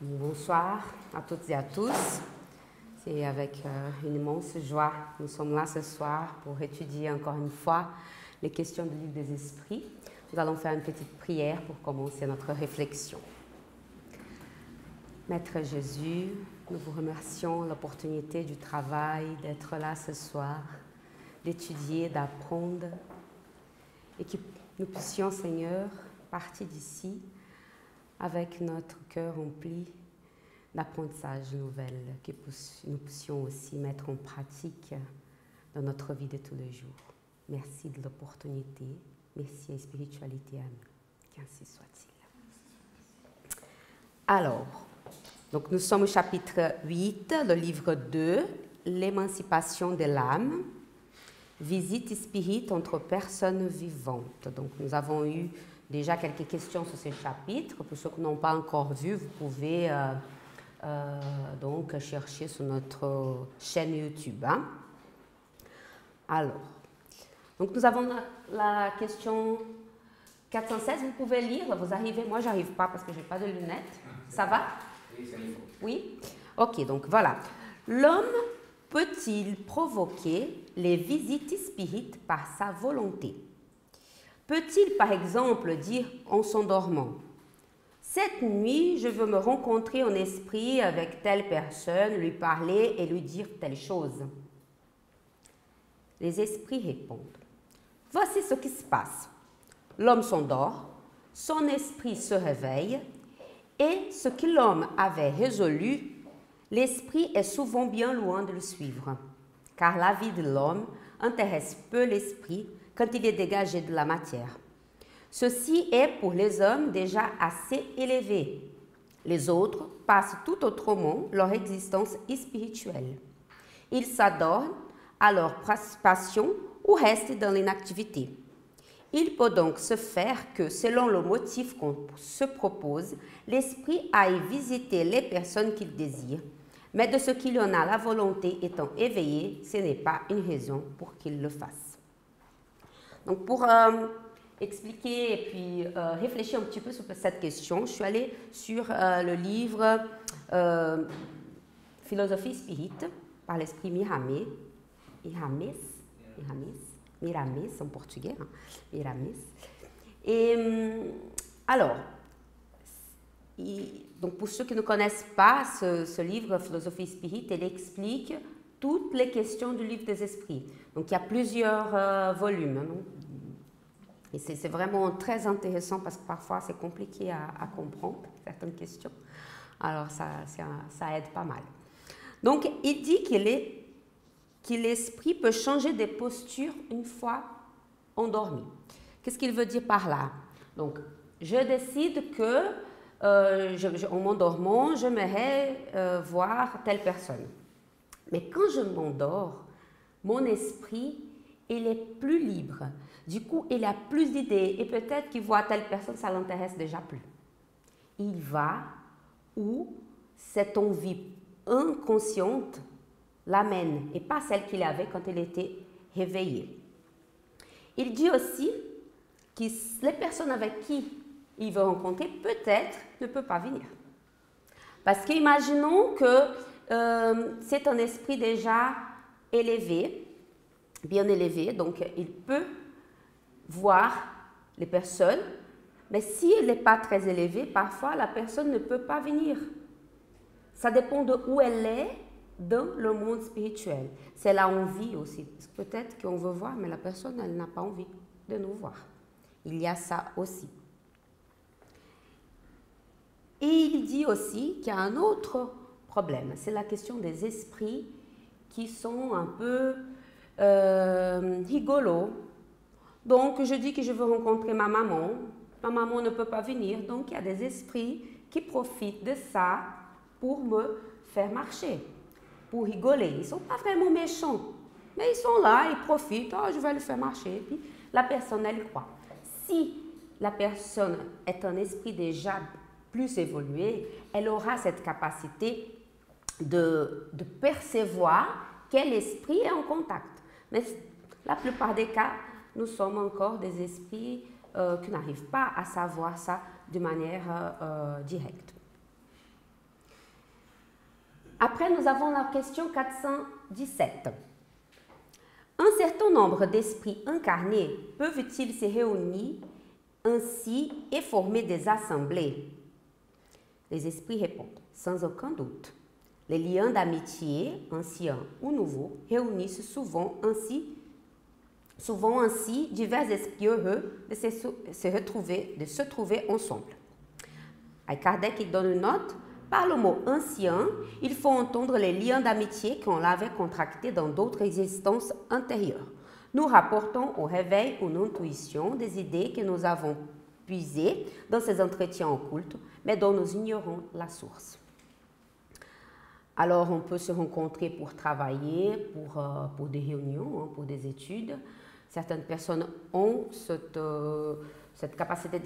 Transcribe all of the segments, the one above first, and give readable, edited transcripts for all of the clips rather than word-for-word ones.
Bonsoir à toutes et à tous. C'est avec une immense joie que nous sommes là ce soir pour étudier encore une fois les questions du livre des esprits. Nous allons faire une petite prière pour commencer notre réflexion. Maître Jésus, nous vous remercions l'opportunité du travail, d'être là ce soir, d'étudier, d'apprendre et que nous puissions, Seigneur, partir d'ici avec notre cœur rempli d'apprentissage nouvelles, que nous puissions aussi mettre en pratique dans notre vie de tous les jours. Merci de l'opportunité, merci et spiritualité à nous, qu'ainsi soit-il. Alors, donc nous sommes au chapitre 8, le livre 2, l'émancipation de l'âme, visite spirit entre personnes vivantes. Donc nous avons eu déjà quelques questions sur ce chapitre. Pour ceux qui n'ont pas encore vu, vous pouvez donc chercher sur notre chaîne YouTube. Hein. Alors, donc nous avons la question 416. Vous pouvez lire, vous arrivez. Moi, j'arrive pas parce que je n'ai pas de lunettes. Ça va? Oui, c'est bon. Oui? Ok, donc voilà. L'homme peut-il provoquer les visites spirites par sa volonté? Peut-il, par exemple, dire en s'endormant: cette nuit, je veux me rencontrer en esprit avec telle personne, lui parler et lui dire telle chose? Les esprits répondent: voici ce qui se passe. L'homme s'endort, son esprit se réveille, et ce que l'homme avait résolu, l'esprit est souvent bien loin de le suivre, car la vie de l'homme intéresse peu l'esprit quand il est dégagé de la matière. Ceci est pour les hommes déjà assez élevés. Les autres passent tout autrement leur existence spirituelle. Ils s'adorent à leur passion ou restent dans l'inactivité. Il peut donc se faire que, selon le motif qu'on se propose, l'esprit aille visiter les personnes qu'il désire, mais de ce qu'il en a la volonté étant éveillée, ce n'est pas une raison pour qu'il le fasse. Donc pour expliquer et puis réfléchir un petit peu sur cette question, je suis allée sur le livre Philosophie Spirit par l'esprit Miramis en portugais, hein, Miramis. Et alors, donc pour ceux qui ne connaissent pas ce livre Philosophie Spirit, il explique toutes les questions du livre des esprits. Donc il y a plusieurs volumes. Non? Et c'est vraiment très intéressant parce que parfois c'est compliqué à comprendre certaines questions. Alors ça aide pas mal. Donc il dit que l'esprit peut changer des postures une fois endormi. Qu'est-ce qu'il veut dire par là? Donc je décide que en m'endormant, j'aimerais voir telle personne. Mais quand je m'endors, mon esprit, il est plus libre. Du coup, il a plus d'idées et peut-être qu'il voit telle personne, ça ne l'intéresse déjà plus. Il va où cette envie inconsciente l'amène et pas celle qu'il avait quand il était réveillé. Il dit aussi que les personnes avec qui il veut rencontrer peut-être ne peuvent pas venir. Parce qu'imaginons que c'est un esprit déjà élevé, bien élevé, donc il peut voir les personnes, mais si elle n'est pas très élevée, parfois la personne ne peut pas venir. Ça dépend de où elle est dans le monde spirituel. C'est la envie aussi. Peut-être qu'on veut voir, mais la personne, elle n'a pas envie de nous voir. Il y a ça aussi. Et il dit aussi qu'il y a un autre problème, c'est la question des esprits qui sont un peu rigolos. Donc, je dis que je veux rencontrer ma maman ne peut pas venir, donc il y a des esprits qui profitent de ça pour me faire marcher, pour rigoler. Ils ne sont pas vraiment méchants, mais ils sont là, ils profitent, oh, je vais le faire marcher, et puis la personne, elle croit. Si la personne est un esprit déjà plus évolué, elle aura cette capacité de percevoir quel esprit est en contact. Mais la plupart des cas, nous sommes encore des esprits qui n'arrivent pas à savoir ça de manière directe. Après, nous avons la question 417. Un certain nombre d'esprits incarnés peuvent-ils se réunir ainsi et former des assemblées? Les esprits répondent, sans aucun doute. Les liens d'amitié, anciens ou nouveaux, réunissent souvent ainsi divers esprits heureux de se trouver ensemble. À Kardec, il donne une note. Par le mot ancien, il faut entendre les liens d'amitié qu'on avait contractés dans d'autres existences antérieures. Nous rapportons au réveil ou une intuition des idées que nous avons puisées dans ces entretiens occultes, mais dont nous ignorons la source. Alors, on peut se rencontrer pour travailler, pour des réunions, pour des études. Certaines personnes ont cette capacité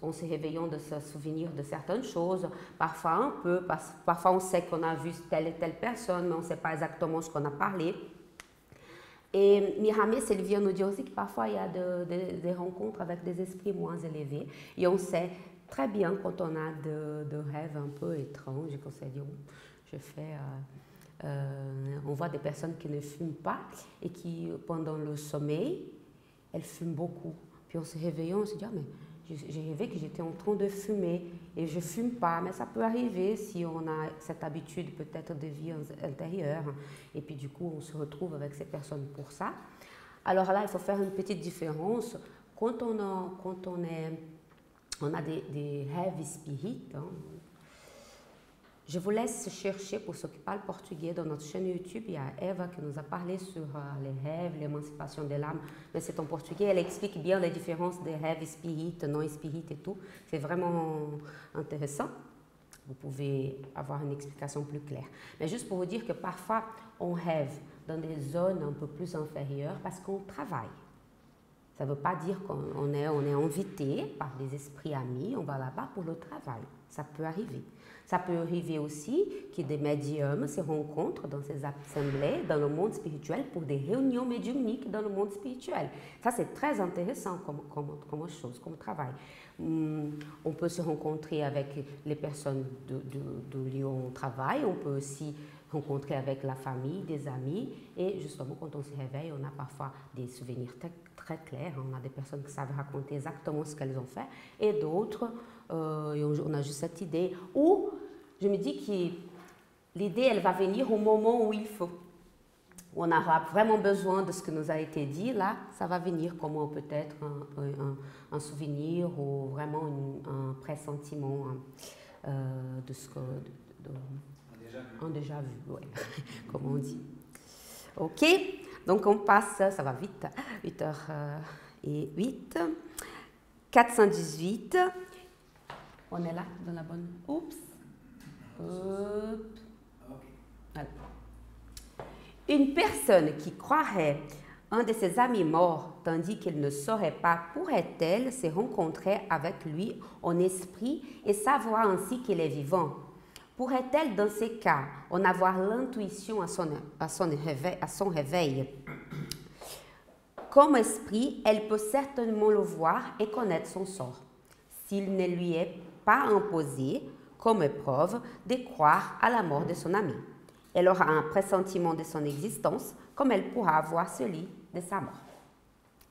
en se réveillant, de se souvenir de certaines choses. Parfois un peu, parfois on sait qu'on a vu telle et telle personne, mais on ne sait pas exactement ce qu'on a parlé. Et Miramé, elle vient nous dire aussi que parfois il y a des rencontres avec des esprits moins élevés. Et on sait très bien quand on a de rêves un peu étranges, qu'on s'est dit, on voit des personnes qui ne fument pas et qui, pendant le sommeil, elles fument beaucoup. Puis en se réveillant, on se dit, ah, mais j'ai rêvé que j'étais en train de fumer et je ne fume pas. Mais ça peut arriver si on a cette habitude peut-être de vie intérieure. Et puis du coup, on se retrouve avec ces personnes pour ça. Alors là, il faut faire une petite différence. Quand on a des rêves spirites, hein, je vous laisse chercher, pour ceux qui parlent portugais, dans notre chaîne YouTube. Il y a Eva qui nous a parlé sur les rêves, l'émancipation de l'âme, mais c'est en portugais. Elle explique bien les différences des rêves spirites, non spirites et tout. C'est vraiment intéressant. Vous pouvez avoir une explication plus claire. Mais juste pour vous dire que parfois, on rêve dans des zones un peu plus inférieures parce qu'on travaille. Ça ne veut pas dire qu'on est invité par des esprits amis, on va là-bas pour le travail. Ça peut arriver. Ça peut arriver aussi que des médiums se rencontrent dans ces assemblées, dans le monde spirituel, pour des réunions médiumniques dans le monde spirituel. Ça, c'est très intéressant comme chose, comme travail. On peut se rencontrer avec les personnes de lieu où on travaille, on peut aussi rencontrer avec la famille, des amis, et justement, quand on se réveille, on a parfois des souvenirs très clairs. On a des personnes qui savent raconter exactement ce qu'elles ont fait, et d'autres, on a juste cette idée. Ou, je me dis que l'idée, elle va venir au moment où il faut. Où on aura vraiment besoin de ce que nous a été dit, là, ça va venir comme peut-être un souvenir ou vraiment un pressentiment de ce que... Un déjà vu, ouais, comme on dit. Ok, donc on passe, ça va vite, 8h08, 418. On est là, dans la bonne... Oups. Voilà. Une personne qui croirait un de ses amis morts, tandis qu'elle ne saurait pas, pourrait-elle se rencontrer avec lui en esprit et savoir ainsi qu'il est vivant? Pourrait-elle, dans ces cas, en avoir l'intuition à son réveil? Comme esprit, elle peut certainement le voir et connaître son sort, s'il ne lui est pas imposé, comme épreuve, de croire à la mort de son ami. Elle aura un pressentiment de son existence, comme elle pourra avoir celui de sa mort.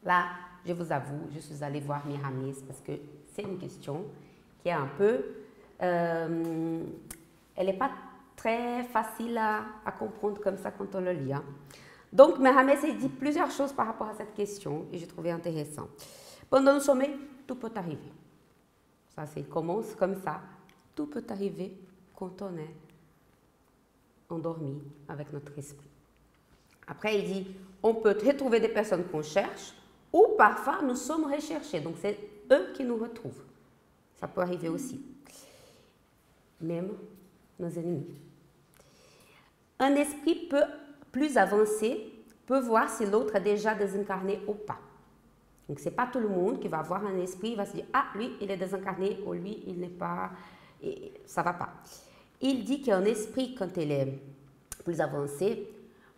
Là, je vous avoue, je suis allée voir Miramis parce que c'est une question qui est un peu... elle n'est pas très facile à comprendre comme ça quand on le lit. Hein. Donc, Miramis a dit plusieurs choses par rapport à cette question et j'ai trouvé intéressant. Pendant le sommeil, tout peut arriver. Ça commence comme ça. Tout peut arriver quand on est endormi avec notre esprit. Après, il dit, on peut retrouver des personnes qu'on cherche ou parfois nous sommes recherchés. Donc, c'est eux qui nous retrouvent. Ça peut arriver aussi. Même nos ennemis. Un esprit plus avancé peut voir si l'autre est déjà désincarné ou pas. Donc, ce n'est pas tout le monde qui va voir un esprit, il va se dire, ah, lui, il est désincarné, ou lui, il n'est pas, et ça ne va pas. Il dit qu'un esprit, quand il est plus avancé,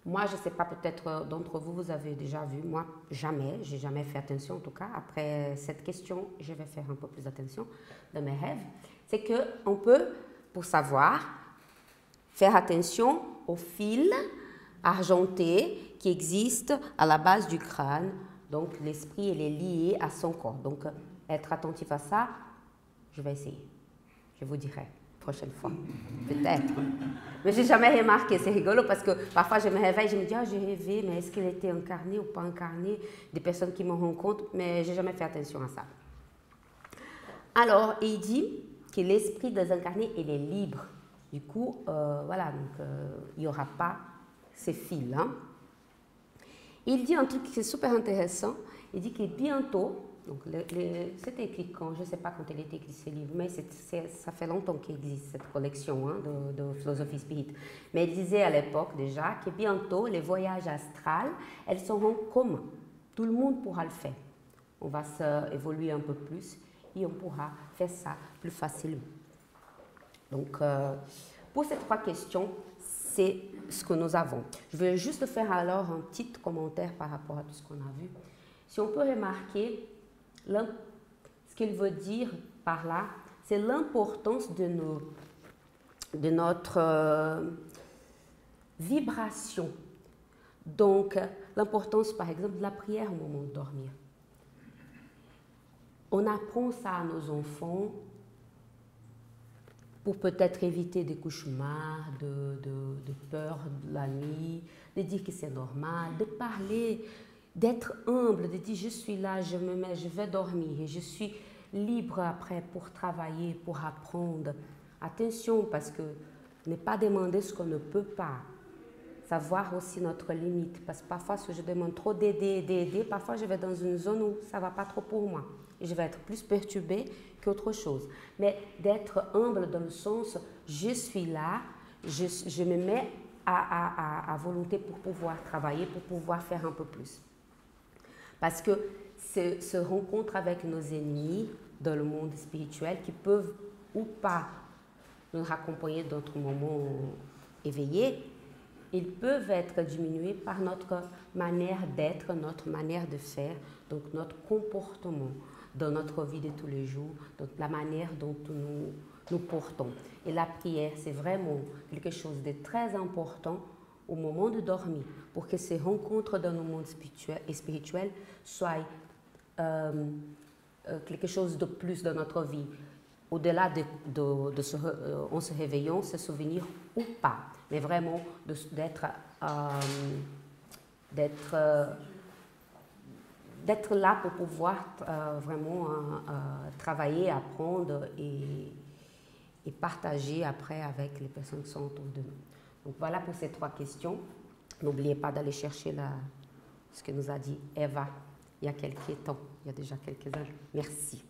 moi, je ne sais pas, peut-être d'entre vous, vous avez déjà vu, moi, jamais, j'ai jamais fait attention en tout cas. Après cette question, je vais faire un peu plus attention dans mes rêves. C'est qu'on peut, pour savoir, faire attention au fil argenté qui existe à la base du crâne. Donc, l'esprit, il est lié à son corps. Donc, être attentif à ça, je vais essayer. Je vous dirai prochaine fois, peut-être. Mais je n'ai jamais remarqué, c'est rigolo parce que parfois je me réveille, je me dis, ah, j'ai rêvé, mais est-ce qu'il était incarné ou pas incarné? Des personnes qui me rencontrent, mais je n'ai jamais fait attention à ça. Alors, il dit que l'esprit désincarné, il est libre. Du coup, voilà, donc il n'y aura pas ces fils. Hein. Il dit un truc qui est super intéressant. Il dit que bientôt, donc c'était écrit quand, je ne sais pas quand il a été écrit ce livre, mais ça fait longtemps qu'il existe cette collection hein, de philosophie spirit. Mais il disait à l'époque déjà que bientôt les voyages astrales, elles seront communs. Tout le monde pourra le faire. On va évoluer un peu plus et on pourra faire ça plus facilement. Donc, pour ces 3 questions, c'est ce que nous avons. Je vais juste faire alors un petit commentaire par rapport à tout ce qu'on a vu. Si on peut remarquer, ce qu'il veut dire par là, c'est l'importance de notre vibration. Donc, l'importance, par exemple, de la prière au moment de dormir. On apprend ça à nos enfants pour peut-être éviter des cauchemars, de peur de la nuit, de dire que c'est normal, de parler, d'être humble, de dire je suis là, je me mets, je vais dormir et je suis libre après pour travailler, pour apprendre. Attention parce que ne pas demander ce qu'on ne peut pas. Savoir aussi notre limite parce que parfois si je demande trop d'aider, parfois je vais dans une zone où ça ne va pas trop pour moi. Et je vais être plus perturbée qu'autre chose. Mais d'être humble dans le sens, je suis là, je me mets à volonté pour pouvoir travailler, pour pouvoir faire un peu plus. Parce que ce rencontre avec nos ennemis dans le monde spirituel qui peuvent ou pas nous accompagner dans notre moment éveillé, ils peuvent être diminués par notre manière d'être, notre manière de faire, donc notre comportement dans notre vie de tous les jours, donc la manière dont nous portons. Et la prière, c'est vraiment quelque chose de très important au moment de dormir, pour que ces rencontres dans le monde spirituel soient quelque chose de plus dans notre vie. Au-delà en se réveillant, se souvenir ou pas, mais vraiment d'être là pour pouvoir vraiment travailler, apprendre et partager après avec les personnes qui sont autour de nous. Donc voilà pour ces 3 questions. N'oubliez pas d'aller chercher ce que nous a dit Eva il y a quelques temps, il y a déjà quelques années. Merci.